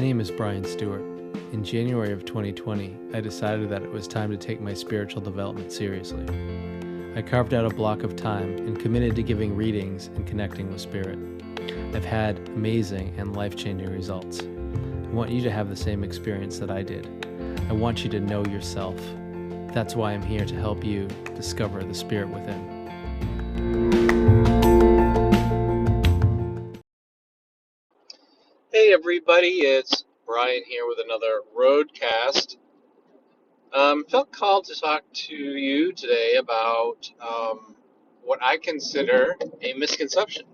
My name is Bryan Stewart. In January of 2020, I decided that it was time to take my spiritual development seriously. I carved out a block of time and committed to giving readings and connecting with spirit. I've had amazing and life-changing results. I want you to have the same experience that I did. I want you to know yourself. That's why I'm here to help you discover the spirit within. Hey everybody, it's Bryan here with another Roadcast. Felt called to talk to you today about what I consider a misconception.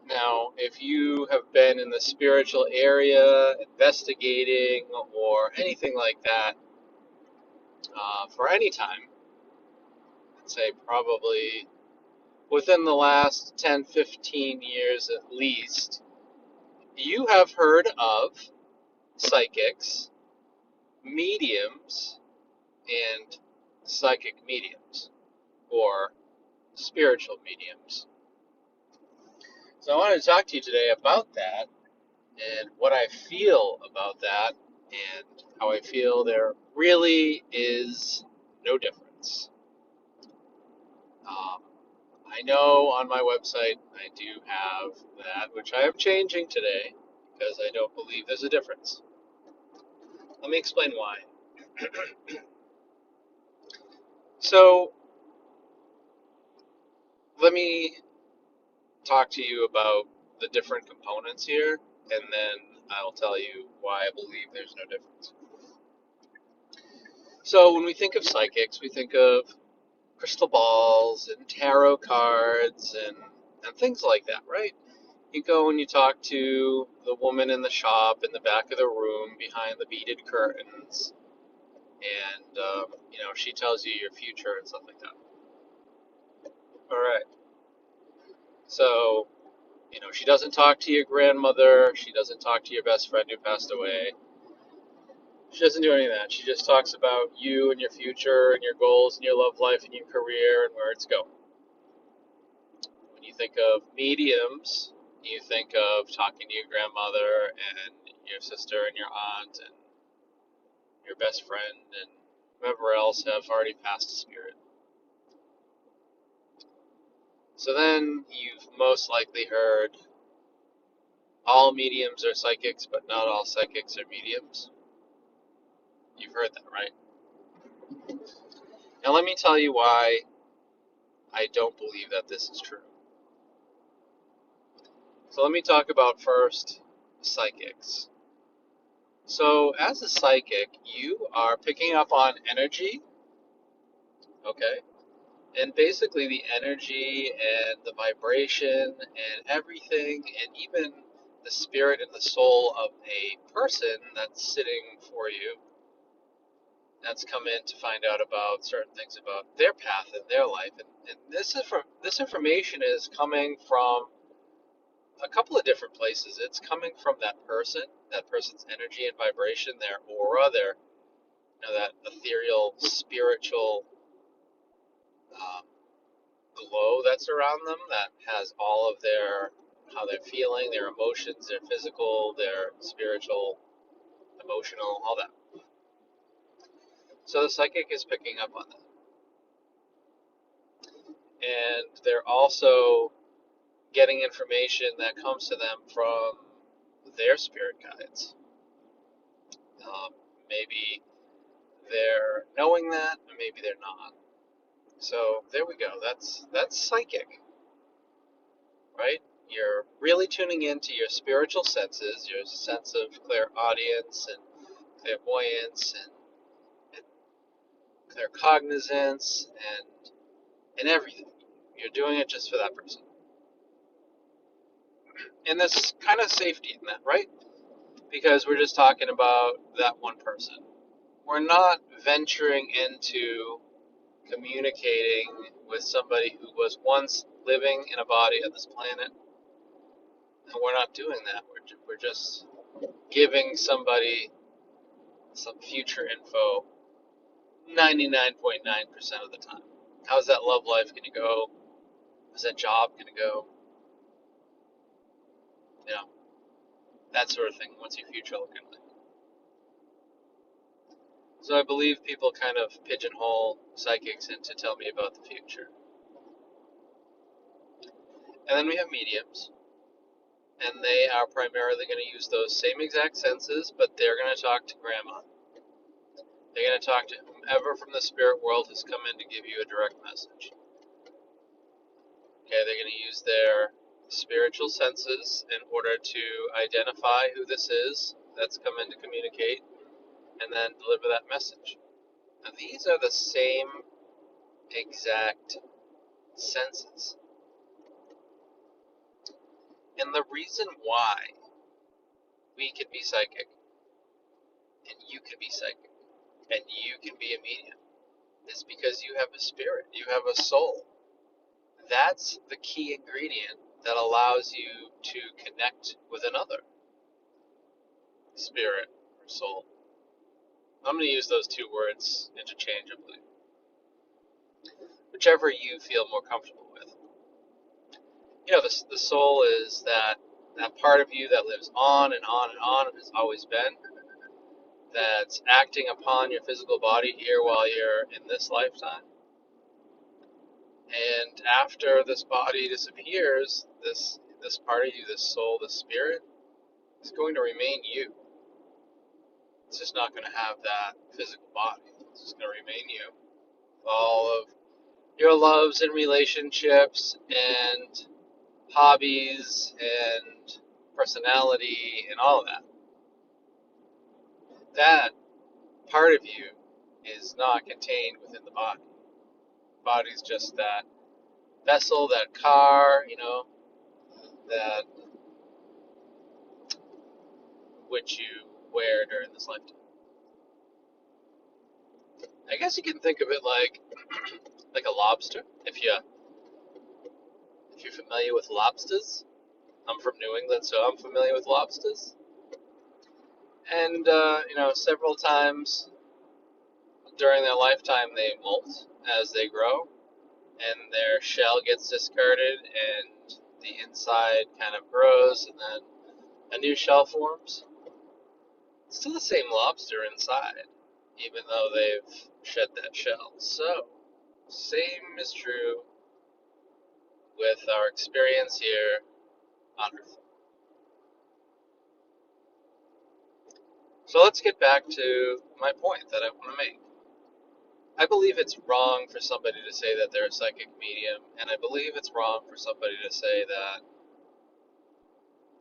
Now, if you have been in the spiritual area, investigating, or anything like that for any time, I'd say probably within the last 10, 15 years at least, you have heard of psychics, mediums, and psychic mediums or spiritual mediums. So I wanted to talk to you today about that and what I feel about that and how I feel there really is no difference. I know on my website I do have that, which I am changing today because I don't believe there's a difference. Let me explain why. So let me talk to you about the different components here, and then I'll tell you why I believe there's no difference. So when we think of psychics, we think of crystal balls and tarot cards and things like that, right? You go and you talk to the woman in the shop in the back of the room behind the beaded curtains, and she tells you your future and stuff like that. All right. So she doesn't talk to your grandmother. She doesn't talk to your best friend who passed away. She doesn't do any of that. She just talks about you and your future and your goals and your love life and your career and where it's going. When you think of mediums, you think of talking to your grandmother and your sister and your aunt and your best friend and whoever else have already passed to spirit. So then you've most likely heard all mediums are psychics, but not all psychics are mediums. You've heard that, right? Now let me tell you why I don't believe that this is true. So let me talk about first psychics. So as a psychic, you are picking up on energy, okay? And basically the energy and the vibration and everything, and even the spirit and the soul of a person that's sitting for you, that's come in to find out about certain things about their path in their life. And this information is coming from a couple of different places. It's coming from that person's energy and vibration, their aura, their that ethereal, spiritual glow that's around them that has all of their how they're feeling, their emotions, their physical, their spiritual, emotional, all that. So the psychic is picking up on that. And they're also getting information that comes to them from their spirit guides. Maybe they're knowing that, or maybe they're not. So there we go. That's psychic, right? You're really tuning into your spiritual senses, your sense of clairaudience and clairvoyance and claircognizance and everything. You're doing it just for that person. And there's kind of safety in that, right? Because we're just talking about that one person. We're not venturing into communicating with somebody who was once living in a body on this planet. And we're not doing that. We're just giving somebody some future info 99.9% of the time. How's that love life going to go? How's that job going to go? that sort of thing. What's your future looking like? So I believe people kind of pigeonhole psychics into tell me about the future. And then we have mediums, and they are primarily going to use those same exact senses, but they're going to talk to grandma. They're going to talk to whomever from the spirit world has come in to give you a direct message. Okay, they're going to use their spiritual senses in order to identify who this is that's come in to communicate and then deliver that message. Now, these are the same exact senses. And the reason why we can be psychic, and you can be psychic, and you can be a medium is because you have a spirit, you have a soul. That's the key ingredient that allows you to connect with another spirit or soul. I'm going to use those two words interchangeably, whichever you feel more comfortable with. You know, the soul is that part of you that lives on and on and on and has always been, that's acting upon your physical body here while you're in this lifetime. And after this body disappears, this part of you, this soul, this spirit, is going to remain you. It's just not going to have that physical body. It's just going to remain you. All of your loves and relationships and hobbies and personality and all of that. That part of you is not contained within the body. The body's just that vessel, that car, that which you wear during this lifetime. I guess you can think of it like like a lobster. If you're familiar with lobsters, I'm from New England, so I'm familiar with lobsters. And several times during their lifetime, they molt as they grow, and their shell gets discarded, and the inside kind of grows, and then a new shell forms. It's still the same lobster inside, even though they've shed that shell. So, same is true with our experience here on Earth. So let's get back to my point that I want to make. I believe it's wrong for somebody to say that they're a psychic medium, and I believe it's wrong for somebody to say that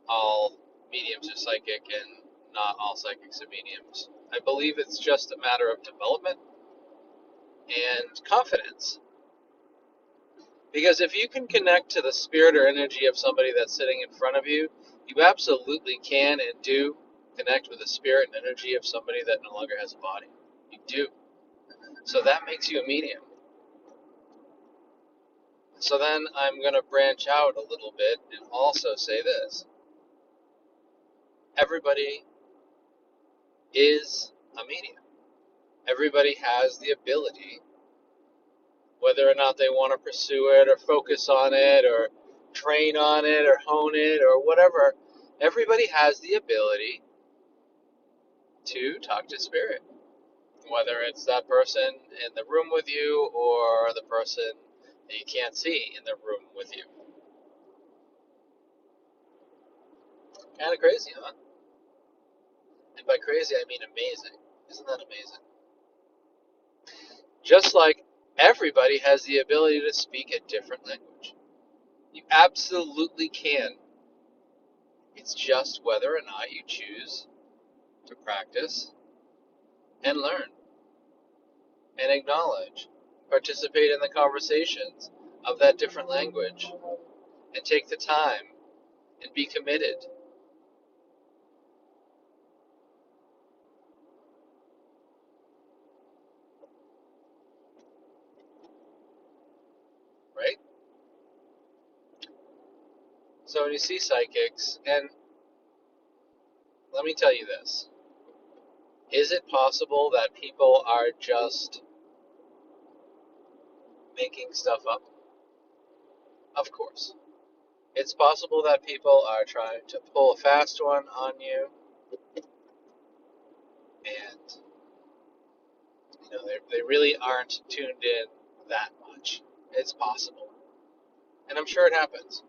all mediums are psychic and not all psychics are mediums. I believe it's just a matter of development and confidence. Because if you can connect to the spirit or energy of somebody that's sitting in front of you, you absolutely can and do connect with the spirit and energy of somebody that no longer has a body. You do. So that makes you a medium. So then I'm going to branch out a little bit and also say this. Everybody is a medium. Everybody has the ability, whether or not they want to pursue it or focus on it or train on it or hone it or whatever, everybody has the ability to talk to spirit, whether it's that person in the room with you or the person that you can't see in the room with you. Kind of crazy, huh? And by crazy, I mean amazing. Isn't that amazing? Just like everybody has the ability to speak a different language. You absolutely can. It's just whether or not you choose to practice and learn and acknowledge, participate in the conversations of that different language and take the time and be committed. Right? So when you see psychics, and let me tell you this, is it possible that people are just making stuff up? Of course. It's possible that people are trying to pull a fast one on you, and they really aren't tuned in that much. It's possible, and I'm sure it happens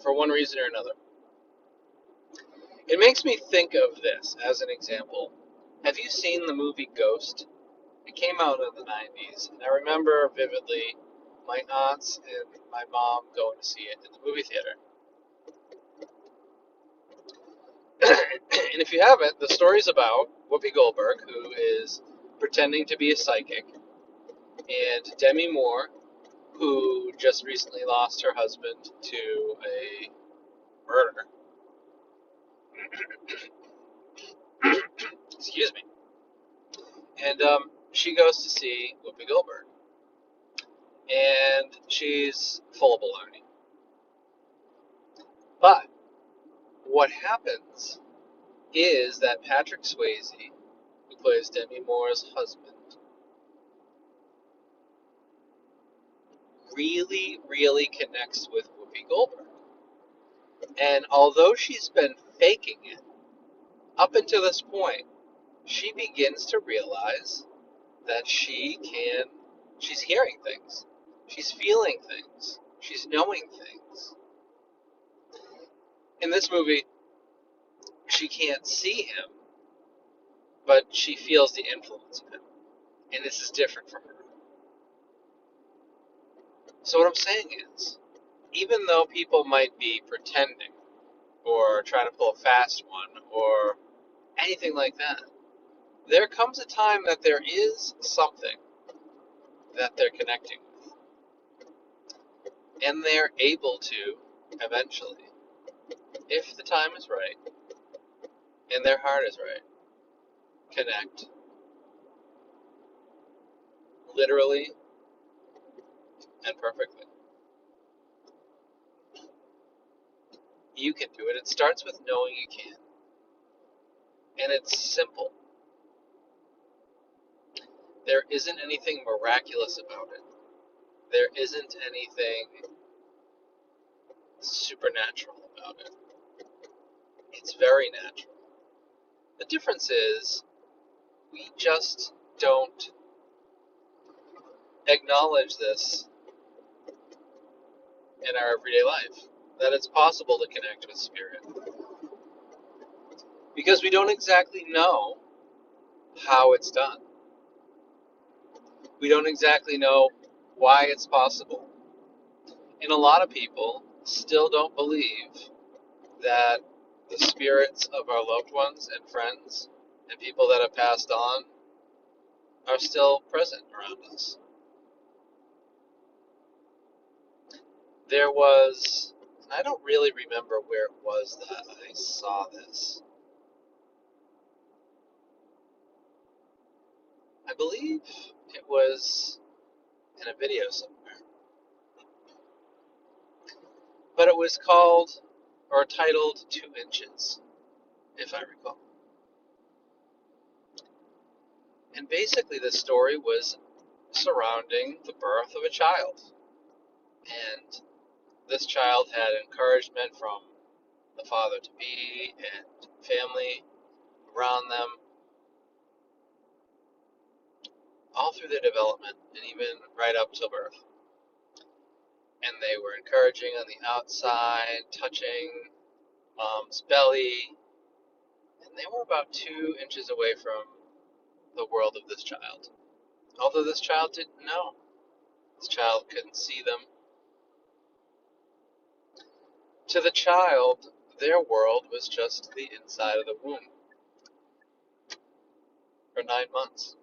for one reason or another. It makes me think of this as an example. Have you seen the movie Ghost? It came out in the 90s, and I remember vividly my aunts and my mom going to see it in the movie theater. And if you haven't, the story's about Whoopi Goldberg, who is pretending to be a psychic, and Demi Moore, who just recently lost her husband to a murder. Excuse me. And she goes to see Whoopi Goldberg, and she's full of baloney. But what happens is that Patrick Swayze, who plays Demi Moore's husband, really, really connects with Whoopi Goldberg. And although she's been faking it, up until this point, she begins to realize that she's hearing things, she's feeling things, she's knowing things. In this movie, she can't see him, but she feels the influence of him. And this is different from her. So what I'm saying is, even though people might be pretending or trying to pull a fast one or anything like that, there comes a time that there is something that they're connecting with. And they're able to, eventually, if the time is right and their heart is right, connect literally and perfectly. You can do it. It starts with knowing you can. And it's simple. There isn't anything miraculous about it. There isn't anything supernatural about it. It's very natural. The difference is we just don't acknowledge this in our everyday life, that it's possible to connect with spirit. Because we don't exactly know how it's done. We don't exactly know why it's possible. And a lot of people still don't believe that the spirits of our loved ones and friends and people that have passed on are still present around us. There was, I don't really remember where it was that I saw this. I believe it was in a video somewhere. But it was called, or titled, 2 Inches, if I recall. And basically the story was surrounding the birth of a child. And this child had encouragement from the father-to-be and family around them all through their development and even right up till birth. And they were encouraging on the outside, touching mom's belly, and they were about 2 inches away from the world of this child. Although this child didn't know. This child couldn't see them. To the child, their world was just the inside of the womb for 9 months,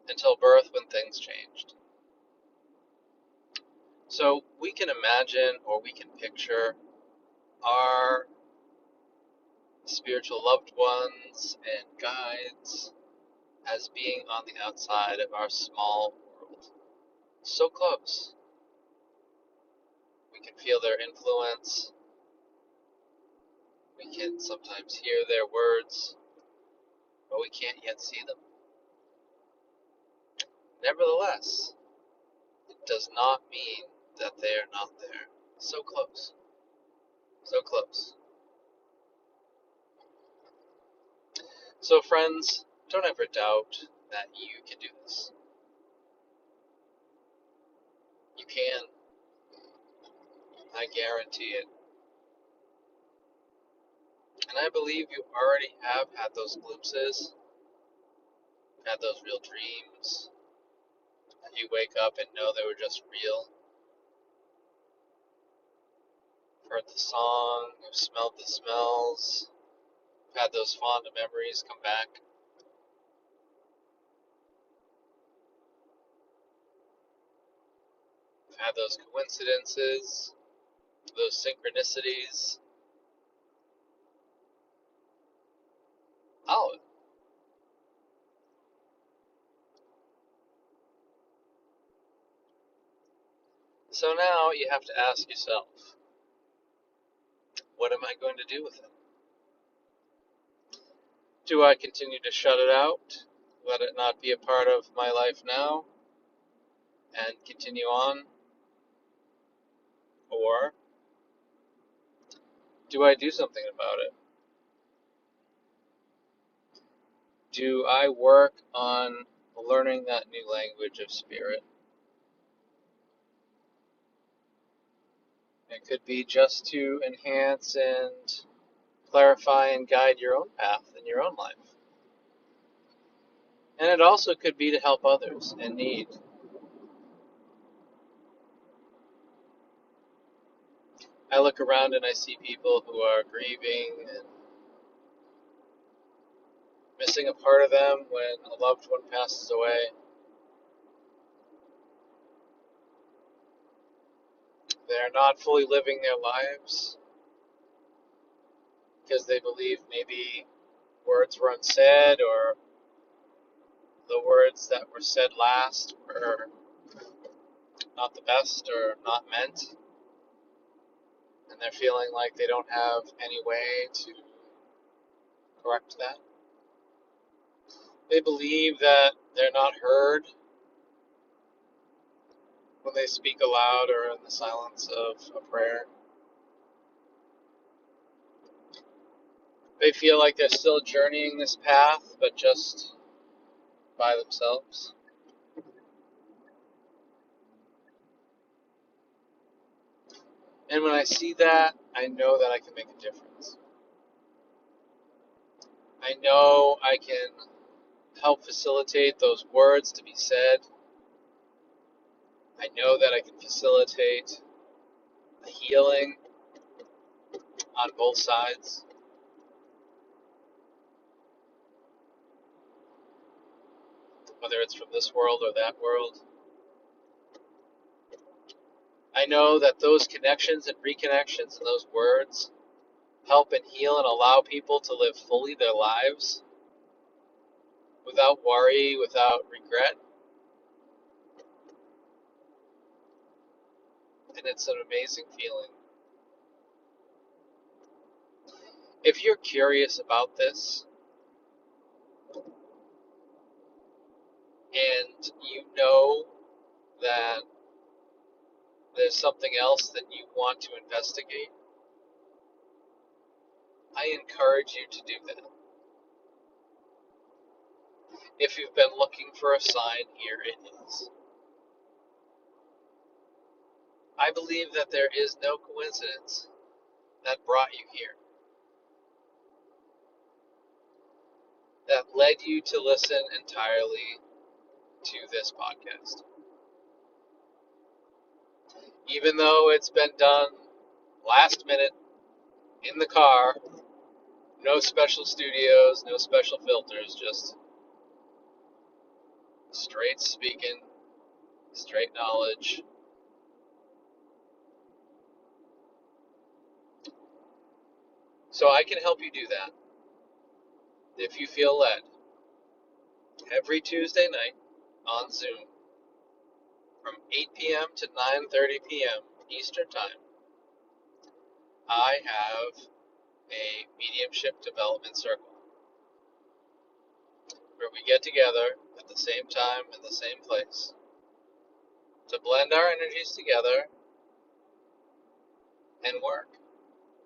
until birth when things changed. So we can imagine or we can picture our spiritual loved ones and guides as being on the outside of our small world. So close. We can feel their influence. We can sometimes hear their words, but we can't yet see them. Nevertheless, it does not mean that they are not there. So close. So close. So, friends, don't ever doubt that you can do this. You can. I guarantee it. And I believe you already have had those glimpses, had those real dreams. You wake up and know they were just real. You've heard the song, you've smelled the smells, you've had those fond memories come back. You've had those coincidences, those synchronicities. All of it. So now you have to ask yourself, what am I going to do with it? Do I continue to shut it out, let it not be a part of my life now, and continue on? Or do I do something about it? Do I work on learning that new language of spirit? It could be just to enhance and clarify and guide your own path in your own life. And it also could be to help others in need. I look around and I see people who are grieving and missing a part of them when a loved one passes away. They're not fully living their lives because they believe maybe words were unsaid, or the words that were said last were not the best or not meant, and they're feeling like they don't have any way to correct that. They believe that they're not heard when they speak aloud or in the silence of a prayer. They feel like they're still journeying this path, but just by themselves. And when I see that, I know that I can make a difference. I know I can help facilitate those words to be said. I know that I can facilitate the healing on both sides. Whether it's from this world or that world. I know that those connections and reconnections and those words help and heal and allow people to live fully their lives without worry, without regret. And it's an amazing feeling. If you're curious about this and you know that there's something else that you want to investigate, I encourage you to do that. If you've been looking for a sign, here it is. I believe that there is no coincidence that brought you here, that led you to listen entirely to this podcast. Even though it's been done last minute in the car, no special studios, no special filters, just straight speaking, straight knowledge. So I can help you do that if you feel led. Every Tuesday night on Zoom from 8 p.m. to 9:30 p.m. Eastern Time, I have a mediumship development circle where we get together at the same time in the same place to blend our energies together and work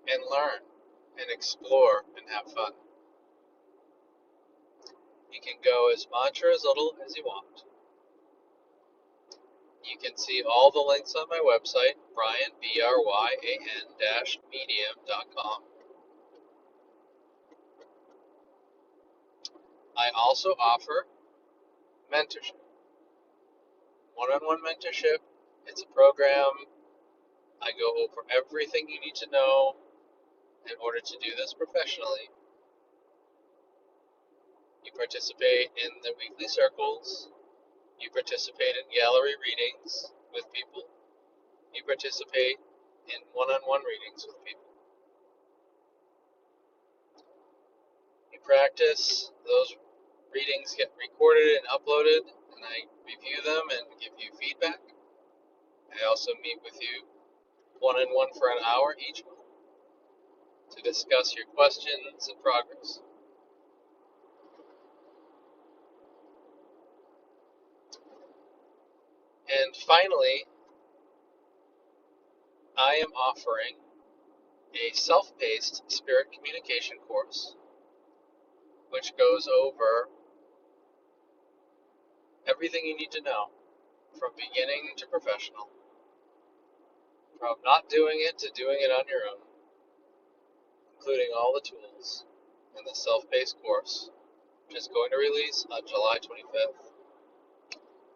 and learn and explore and have fun. You can go as much or as little as you want. You can see all the links on my website, Bryan, Bryan-medium.com. I also offer mentorship, one-on-one mentorship. It's a program. I go over everything you need to know in order to do this professionally. You participate in the weekly circles. You participate in gallery readings with people. You participate in one-on-one readings with people. You practice. Those readings get recorded and uploaded, and I review them and give you feedback. I also meet with you one-on-one for an hour each month to discuss your questions and progress. And finally, I am offering a self-paced spirit communication course which goes over everything you need to know from beginning to professional, from not doing it to doing it on your own, including all the tools in the self-paced course, which is going to release on July 25th.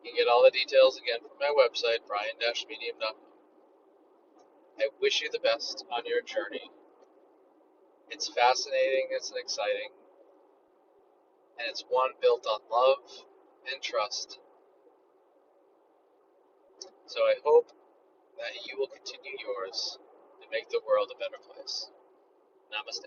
You can get all the details again from my website, bryan-medium.com. I wish you the best on your journey. It's fascinating, it's exciting, and it's one built on love and trust. So I hope that you will continue yours to make the world a better place. Namaste.